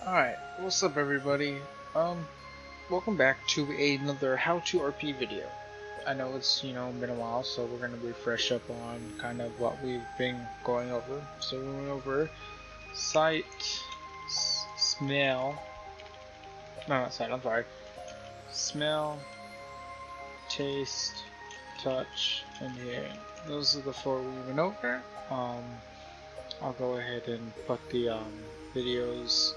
Alright, what's up everybody? Welcome back to another How to RP video. I know it's, been a while, so we're gonna refresh up on kind of what we've been going over. So we went over sight, smell, no, not sight, I'm sorry. Smell, taste, touch, and hearing. Those are the four we went over. I'll go ahead and put the videos,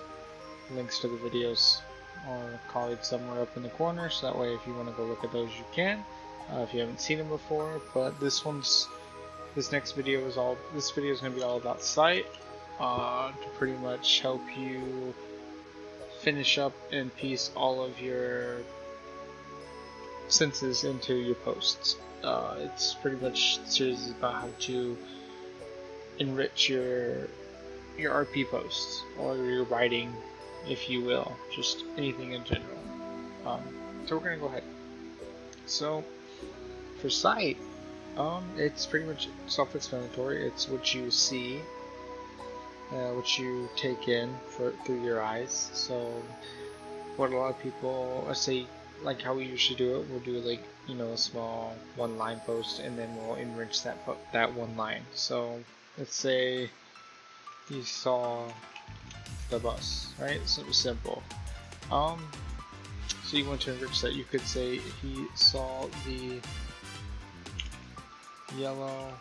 links to the videos or colleagues somewhere up in the corner, so that way if you want to go look at those you can, if you haven't seen them before. But this video is going to be all about sight, to pretty much help you finish up and piece all of your senses into your posts. It's pretty much the series is about how to enrich your RP posts or your writing, if you will, just anything in general. So we're gonna go ahead. So for sight, it's pretty much self-explanatory. It's what you see, what you take in through your eyes. So what a lot of people say, like how we usually do it, we'll do like a small one-line post, and then we'll enrich that one line. So let's say you saw the bus, right? So it was simple. So you want to enrich that. You could say he saw the yellow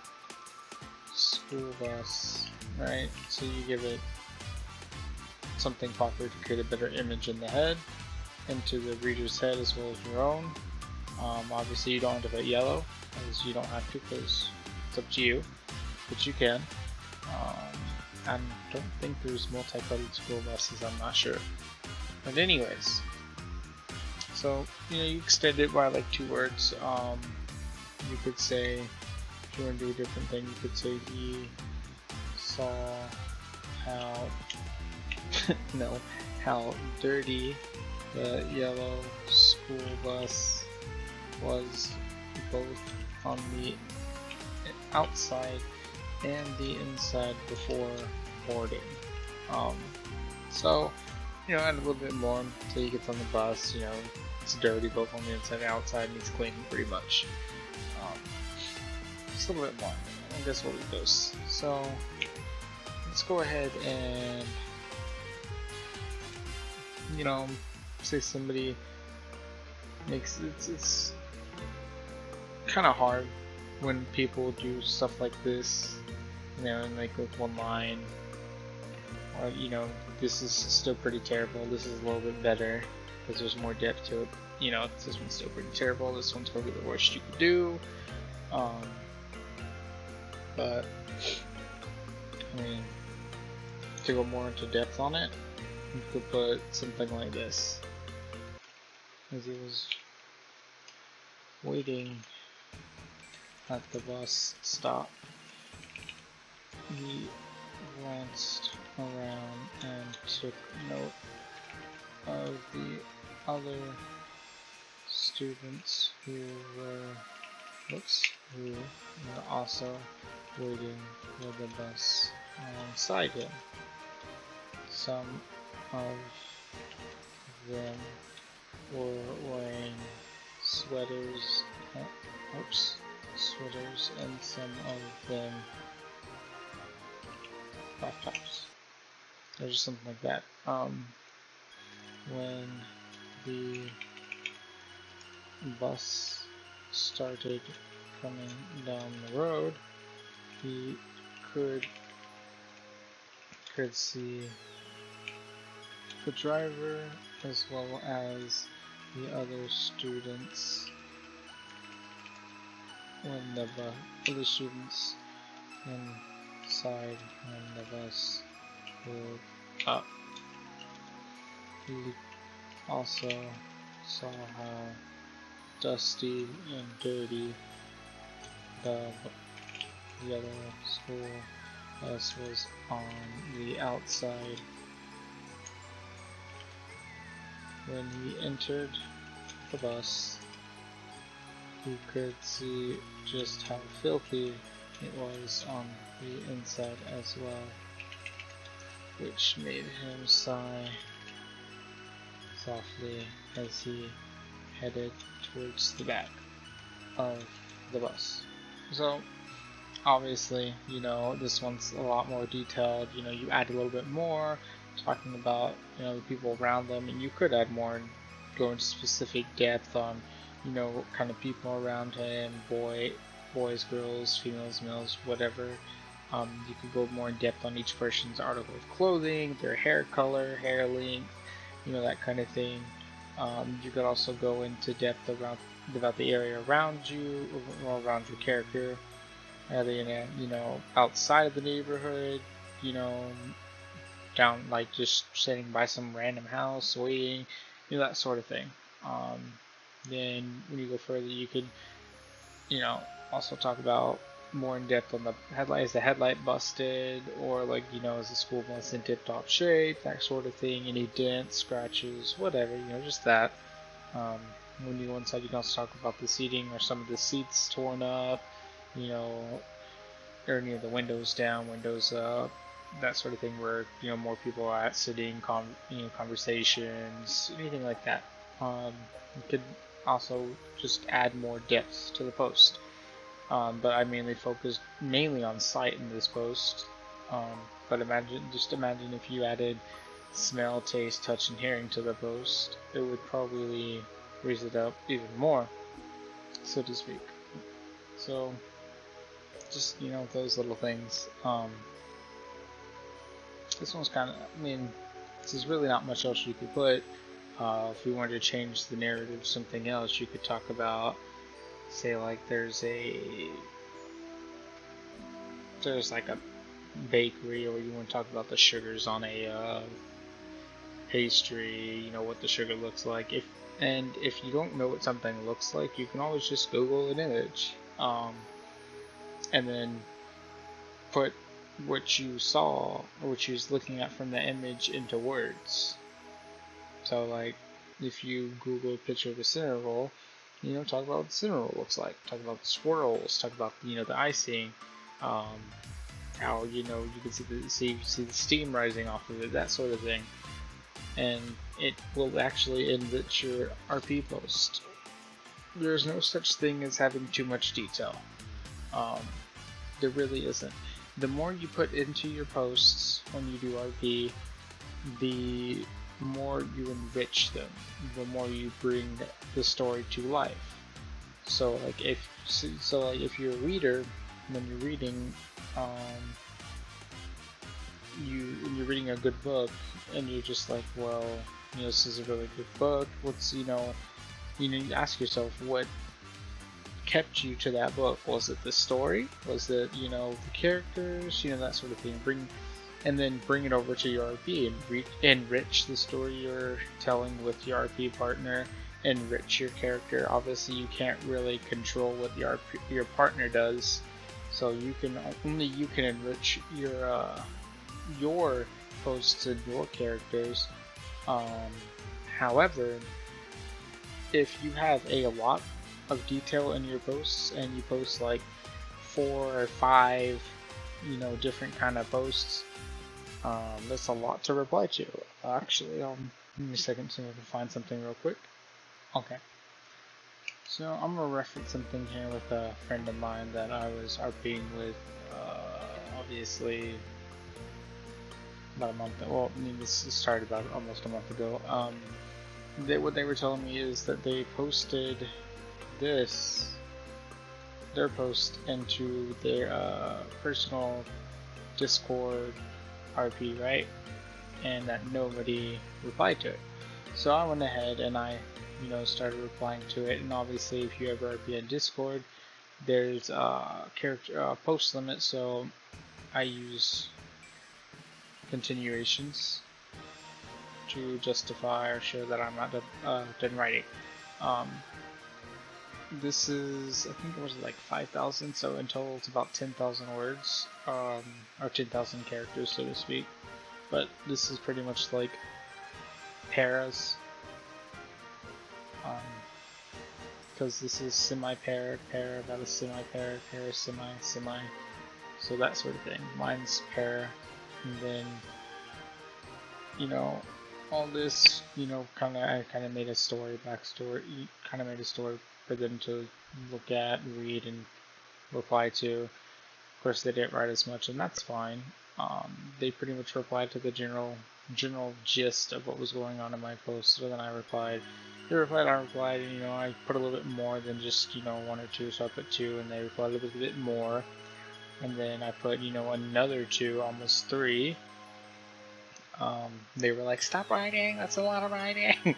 school bus, right? So you give it something popular to create a better image in the head, into the reader's head as well as your own. Obviously you don't have to put yellow, as you don't have to, because it's up to you, but you can. I don't think there's multicolored school buses, I'm not sure. But anyways, so you extend it by like 2 words. You could say, if you want to do a different thing, you could say he saw how how dirty the yellow school bus was, both on the outside and the inside before boarding. So add a little bit more until he gets on the bus. It's dirty both on the inside and outside, and he's clean pretty much. Just a little bit more. I guess what we do. So let's go ahead and say somebody makes it's kind of hard when people do stuff like this, and like with one line, or this is still pretty terrible, this is a little bit better because there's more depth to it. This one's still pretty terrible, this one's probably the worst you could do. But I mean, to go more into depth on it, you could put something like this: as he was waiting at the bus stop, he glanced around and took note of the other students who were also waiting for the bus alongside him. Some of them were wearing sweaters, and some of them crop tops, or just something like that. When the bus started coming down the road, he could see the driver as well as the other students. When the other students inside when the bus pulled up, he also saw how dusty and dirty the yellow school bus was on the outside. When he entered the bus, he could see just how filthy it was on the inside as well, which made him sigh softly as he headed towards the back of the bus. So obviously, this one's a lot more detailed. You add a little bit more, talking about, the people around them, and you could add more and go into specific depth on, what kind of people around him, boys, girls, females, males, whatever. You could go more in depth on each person's article of clothing, their hair color, hair length, that kind of thing. You could also go into depth about the area around you, or around your character. Are they in outside of the neighborhood, down, like, just sitting by some random house waiting, that sort of thing. Then when you go further, you could, also talk about more in depth on the headlight. Is the headlight busted, or like, is the school bus in tip-top shape, that sort of thing. Any dents, scratches, whatever, just that. When you go inside, you can also talk about the seating, or some of the seats torn up, or any of the windows down, windows up, that sort of thing, where more people are sitting, conversations, anything like that. You could also just add more depth to the post. But I mainly focused mainly on sight in this post. But imagine if you added smell, taste, touch, and hearing to the post, it would probably raise it up even more, so to speak. So just those little things. This one's kind of, there's really not much else you could put. If you wanted to change the narrative to something else, you could talk about, say, like, there's like a bakery, or you want to talk about the sugars on a pastry, what the sugar looks like. If you don't know what something looks like, you can always just Google an image, and then put what you saw, or what you was looking at from the image, into words. So, like, if you Google a picture of a cinnamon roll, talk about what the cinnamon roll looks like. Talk about the swirls. Talk about the icing. How you can see the steam rising off of it. That sort of thing, and it will actually enrich your RP post. There's no such thing as having too much detail. There really isn't. The more you put into your posts when you do RP, the more you enrich them, the more you bring the story to life. So like if you're a reader, when you're reading, you're reading a good book, and you're just like, well, this is a really good book. What's you ask yourself, what kept you to that book? Was it the story? Was it the characters? That sort of thing. Bring it over to your RP and enrich the story you're telling with your RP partner. Enrich your character. Obviously, you can't really control what your partner does, so only you can enrich your posts and your characters. However, if you have a lot of detail in your posts, and you post like 4 or 5 different kind of posts, that's a lot to reply to. Actually, give me a second so I can find something real quick. Okay, so I'm gonna reference something here with a friend of mine that I was RPing with, obviously about a month. Well, this started about almost a month ago. What they were telling me is that they posted their post into their personal Discord RP, right? And that nobody replied to it. So I went ahead and I, started replying to it. And obviously, if you ever RP in Discord, there's a post limit, so I use continuations to justify or show that I'm not done writing. This is, I think it was like 5,000, so in total it's about 10,000 words, or 10,000 characters, so to speak. But this is pretty much like paras, because this is semi-para, about a semi-para, semi, so that sort of thing. Mine's para, and then, all this, I kind of made a backstory, kind of made a story for them to look at, read, and reply to. Of course, they didn't write as much, and that's fine. They pretty much replied to the general gist of what was going on in my post. So then I replied. They replied, I replied, and I put a little bit more than just one or two. So I put two, and they replied a little bit more, and then I put another two, almost three. They were like, "Stop writing! That's a lot of writing."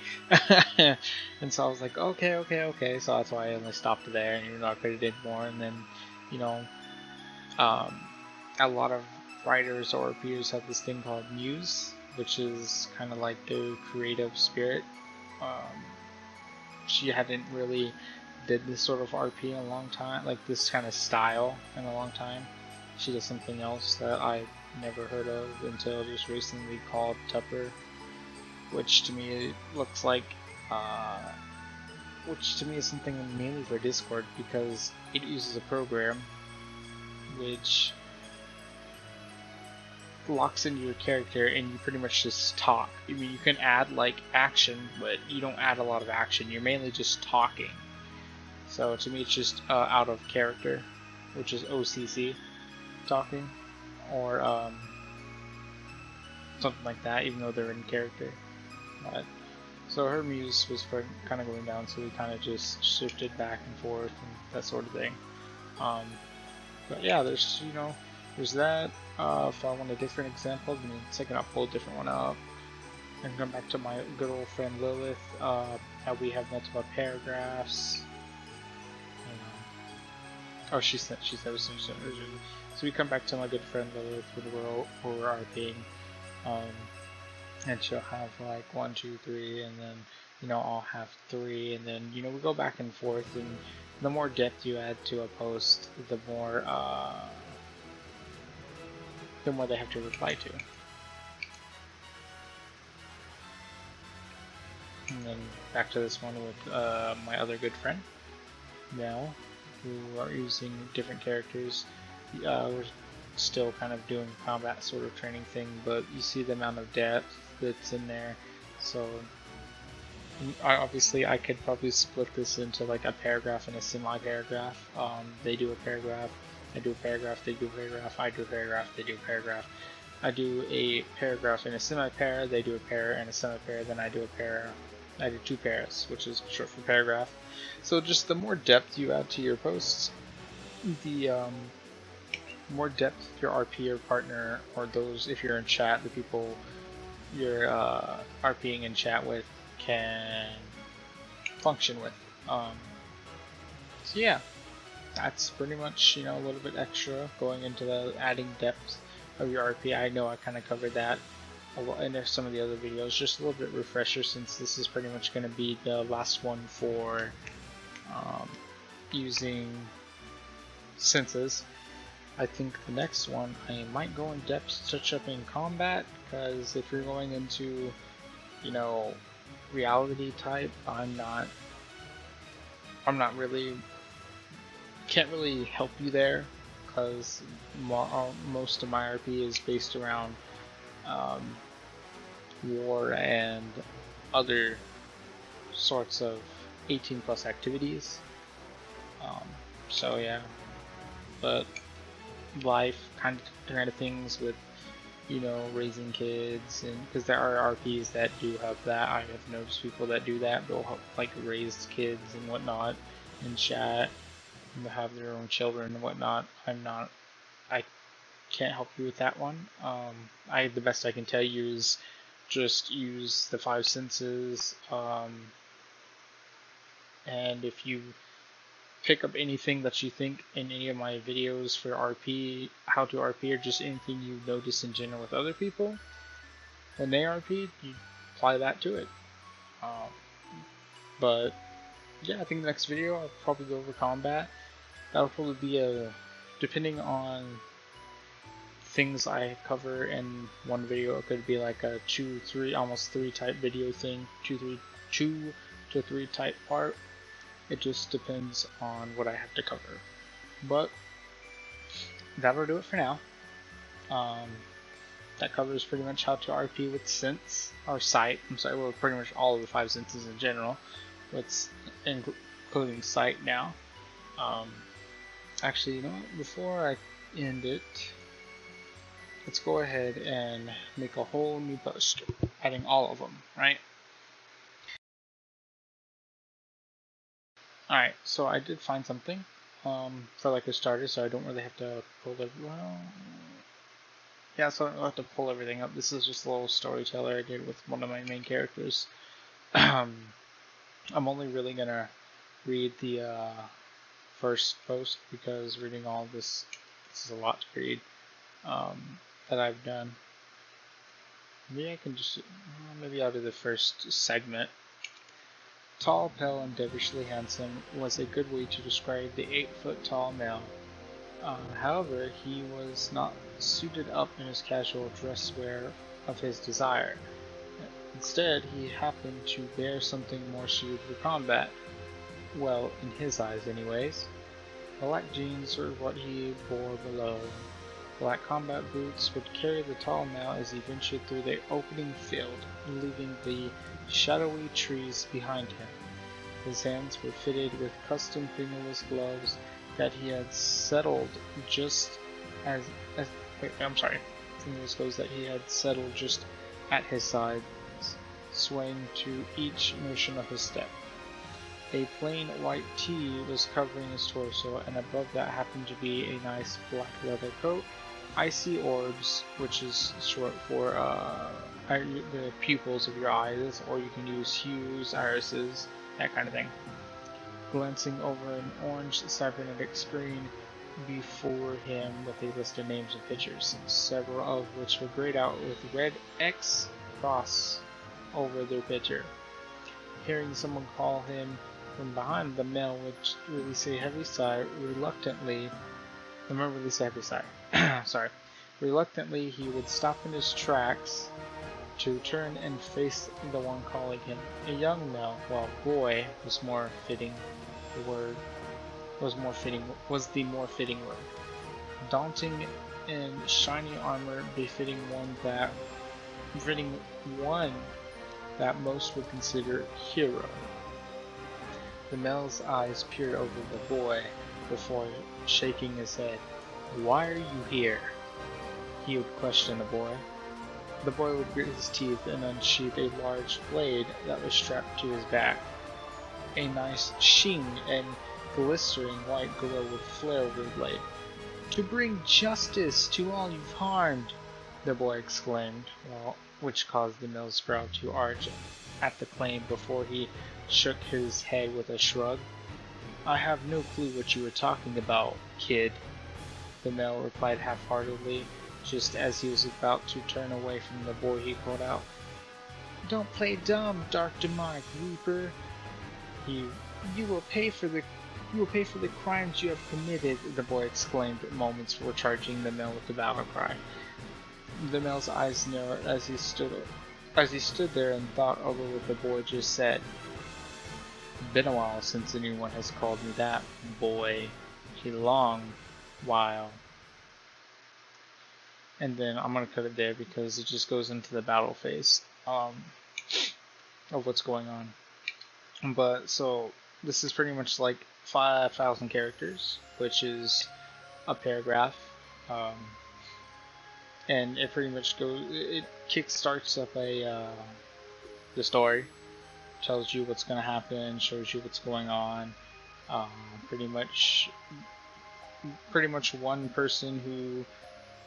And so I was like, "Okay." So that's why I only stopped there, and I could have did more. And then, you know, a lot of writers or peers have this thing called muse, which is kind of like their creative spirit. She hadn't really did this sort of RP in a long time, like this kind of style in a long time. She does something else that I never heard of until just recently, called Tupper, which to me looks like, which to me is something mainly for Discord, because it uses a program which locks into your character and you pretty much just talk. I mean, you can add like action, but you don't add a lot of action. You're mainly just talking. So to me, it's just out of character, which is OCC talking, or something like that, even though they're in character. But, so her muse was kind of going down, so we kind of just shifted back and forth and that sort of thing. But yeah, there's there's that. If I want a different example, then I can pull a different one up and come back to my good old friend Lilith. How we have multiple paragraphs. Oh, she said it was so we come back to my good friend Lilith when we're RPing, and she'll have like 1, 2, 3, and then I'll have 3, and then we go back and forth, and the more depth you add to a post, the more they have to reply to. And then back to this one with my other good friend Mel, who are using different characters. We're still kind of doing combat sort of training thing, but you see the amount of depth that's in there. So obviously I could probably split this into like a paragraph and a semi-paragraph. They do a paragraph, I do a paragraph, they do a paragraph, I do a paragraph, they do a paragraph. I do a paragraph and a semi-para, they do a para and a semi-para, then I do a para. I do 2 paras, which is short for paragraph. So just the more depth you add to your posts, the more depth your RP or partner, or those, if you're in chat, the people you're RPing in chat with can function with. So yeah, that's pretty much a little bit extra going into the adding depth of your RP. I know I kind of covered that in some of the other videos, just a little bit refresher, since this is pretty much going to be the last one for using senses. I think the next one I might go in depth, touch up in combat, because if you're going into reality type, I'm not really, can't really help you there, because most of my RP is based around war and other sorts of 18 plus activities. So yeah, but life kind of things with raising kids, and because there are RPs that do have that. I have noticed people that do that. They'll help like raise kids and whatnot in chat, and they'll have their own children and whatnot. I can't help you with that one. The best I can tell you is just use the 5 senses, and if you pick up anything that you think in any of my videos for RP, how to RP, or just anything you notice in general with other people when they RP, you apply that to it. But yeah, I think the next video I'll probably go over combat. That'll probably be depending on things I cover in one video, it could be like a 2, 3, almost 3 type video thing, 2 to 3 type part. It just depends on what I have to cover. But that'll do it for now. that covers pretty much how to RP with sense or sight. I'm sorry, well, pretty much all of the 5 senses in general, what's including sight now. Actually, you know what? Before I end it, let's go ahead and make a whole new post, adding all of them, right? Alright, so I did find something for like a starter, so I don't really have to pull it. Well, yeah, so I don't have to pull everything up. This is just a little storyteller I did with one of my main characters. I'm only really gonna read the first post because reading all of this is a lot to read that I've done. Maybe I can just, maybe I'll do the first segment. Tall, pale, and devilishly handsome was a good way to describe the 8-foot-tall male. However, he was not suited up in his casual dress wear of his desire. Instead, he happened to bear something more suited for combat. Well, in his eyes anyways. Black jeans were what he bore below. Black combat boots would carry the tall male as he ventured through the opening field, leaving the shadowy trees behind him. His hands were fitted with custom fingerless gloves that he had settled just fingerless gloves that he had settled just at his sides, swaying to each motion of his step. A plain white tee was covering his torso, and above that happened to be a nice black leather coat, icy orbs, which is short for the pupils of your eyes, or you can use hues, irises, that kind of thing. Glancing over an orange cybernetic screen before him with a list of names and pictures, several of which were grayed out with red X cross over their picture. Hearing someone call him from behind, the male would release a heavy sigh. Reluctantly, he would stop in his tracks to turn and face the one calling him. A young male, well, boy was the more fitting word. Daunting in shiny armor, befitting one that most would consider hero. The male's eyes peered over the boy before shaking his head. "Why are you here?" he would question the boy. The boy would grit his teeth and unsheath a large blade that was strapped to his back. A nice sheen and glistering white glow would flare over the blade. "To bring justice to all you've harmed," the boy exclaimed, which caused the male's brow to arch at the claim before he shook his head with a shrug. "I have no clue what you were talking about, kid," the male replied half-heartedly. Just as he was about to turn away from the boy, he called out, "Don't play dumb, dark demonic reaper. You will pay for the crimes you have committed," the boy exclaimed moments before charging the male with the battle cry. The male's eyes narrowed as he stood there and thought over what the boy just said. "Been a while since anyone has called me that, boy. A long while." And then I'm going to cut it there because it just goes into the battle phase of what's going on. But so this is pretty much like 5,000 characters, which is a paragraph. And it pretty much it kickstarts up the story, tells you what's going to happen, shows you what's going on. Pretty much one person who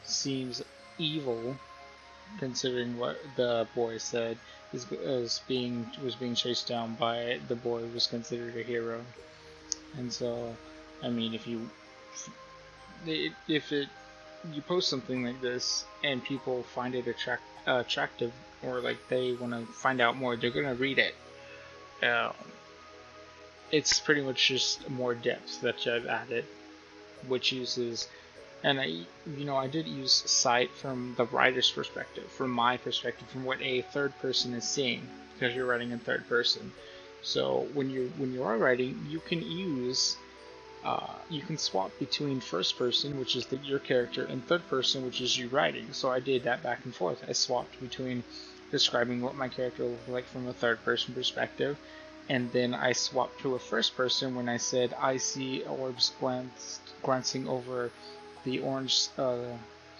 seems evil, considering what the boy said, was being chased down by the boy who was considered a hero. And so, I mean, if you post something like this and people find it attractive, or like they want to find out more, they're gonna read it. It's pretty much just more depth that I've added, which uses. And I did use sight from the writer's perspective, from my perspective, from what a third person is seeing, because you're writing in third person. So when you are writing, you can use you can swap between first person, which is your character, and third person, which is you writing. So I did that back and forth. I swapped between describing what my character looked like from a third person perspective, and then I swapped to a first person when I said I see orbs glancing over the orange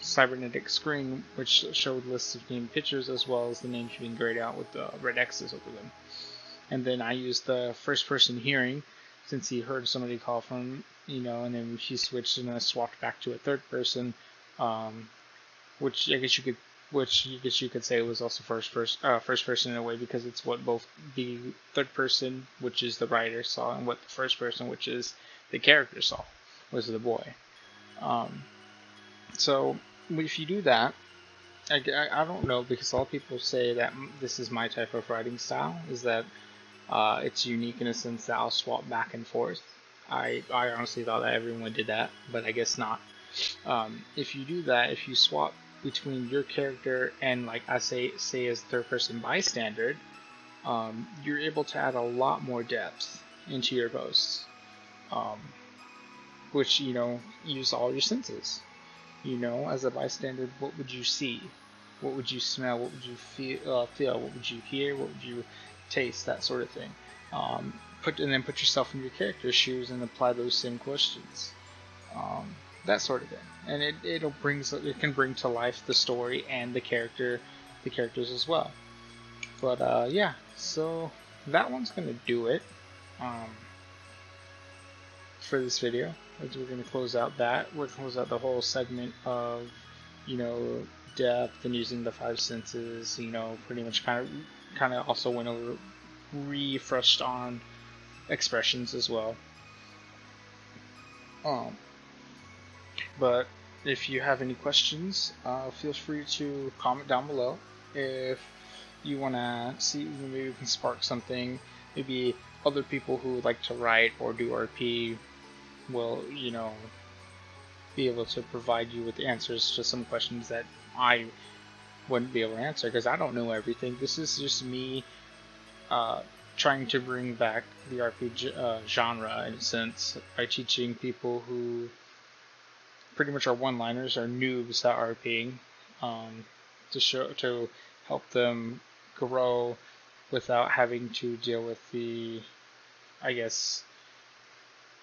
cybernetic screen, which showed lists of named pictures as well as the names being grayed out with the red X's over them. And then I used the first person hearing, since he heard somebody call from, and then he switched and I swapped back to a third person, which I guess you could say was also first person in a way, because it's what both the third person, which is the writer, saw, and what the first person, which is the character, saw, was the boy. So if you do that, I don't know, because a lot of people say that this is my type of writing style, is that it's unique in a sense that I'll swap back and forth. I honestly thought that everyone did that, but I guess not. If you do that, if you swap between your character and, like I say as third person bystander, you're able to add a lot more depth into your posts, which use all your senses. As a bystander, what would you see? What would you smell? What would you feel? What would you hear? What would you taste? That sort of thing. Put yourself in your character's shoes and apply those same questions. That sort of thing, and it can bring to life the story and the characters as well. But yeah, so that one's gonna do it for this video. We're gonna close out that. We're gonna close out the whole segment of depth and using the five senses. Pretty much kind of also went over, refreshed on expressions as well. But if you have any questions, feel free to comment down below. If you want to see, maybe we can spark something. Maybe other people who like to write or do RP will, be able to provide you with answers to some questions that I wouldn't be able to answer, because I don't know everything. This is just me trying to bring back the RPG genre, in a sense, by teaching people who pretty much are one-liners, are noobs at RPing, to help them grow without having to deal with the, I guess,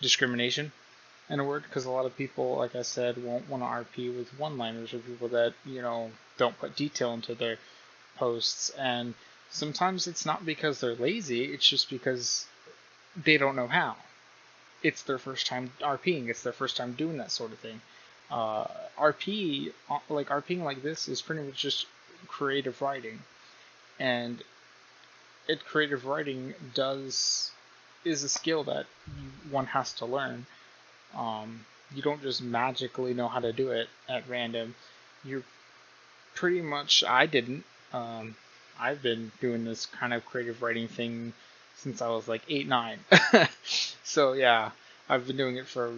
discrimination, in a word, because a lot of people, like I said, won't want to RP with one-liners, or people that don't put detail into their posts. And sometimes it's not because they're lazy, it's just because they don't know how. It's their first time RPing, it's their first time doing that sort of thing. RPing like this is pretty much just creative writing, and creative writing is a skill that one has to learn. You don't just magically know how to do it at random. You're pretty much, I didn't. I've been doing this kind of creative writing thing since I was like 8, 9. So yeah, I've been doing it for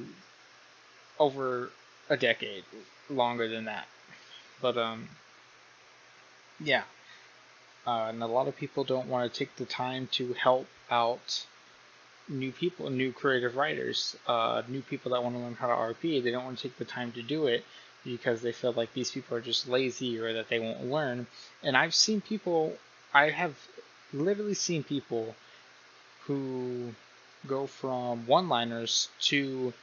over a decade, longer than that. But yeah. And a lot of people don't want to take the time to help out new people, new creative writers, new people that want to learn how to RP. They don't want to take the time to do it because they feel like these people are just lazy or that they won't learn. And I have literally seen people who go from one-liners to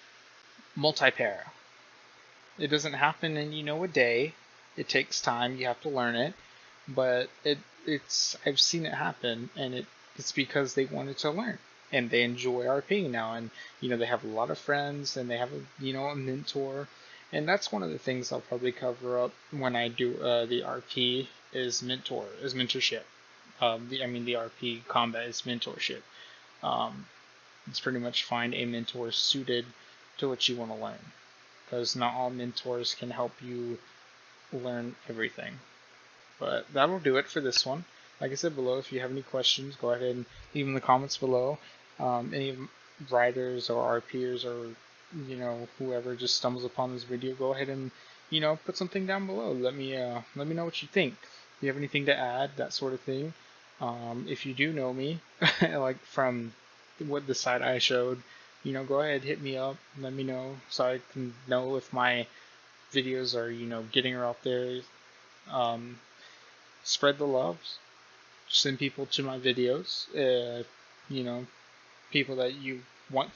multi-para. It doesn't happen in a day. It takes time. You have to learn it. But I've seen it happen, and it's because they wanted to learn, and they enjoy RPing now, and they have a lot of friends, and they have a mentor, and that's one of the things I'll probably cover up when I do the RP is mentorship. The RP combat is mentorship. It's pretty much find a mentor suited to what you want to learn, because not all mentors can help you learn everything. But that'll do it for this one. Like I said below, if you have any questions, go ahead and leave them in the comments below. Any writers or RPers or whoever just stumbles upon this video, go ahead and put something down below. Let me know what you think. If you have anything to add, that sort of thing. If you do know me, like from what the site I showed, go ahead, hit me up, let me know so I can know if my videos are, getting her out there. Um, Spread the love. Send people to my videos. You know, People that you want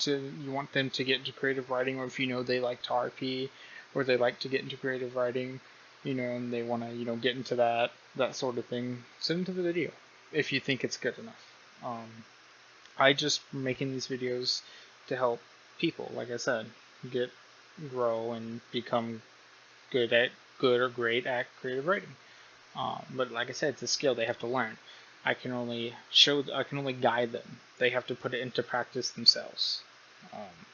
them to get into creative writing, or if they like to RP, or they like to get into creative writing, and they want to get into that sort of thing. Send them to the video if you think it's good enough. I just making these videos to help people, like I said, grow and become good or great at creative writing. But like I said, it's a skill they have to learn. I can only guide them. They have to put it into practice themselves. Um,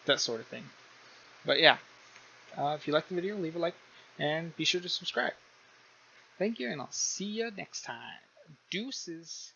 that sort of thing. But yeah, if you like the video, leave a like and be sure to subscribe. Thank you, and I'll see you next time. Deuces.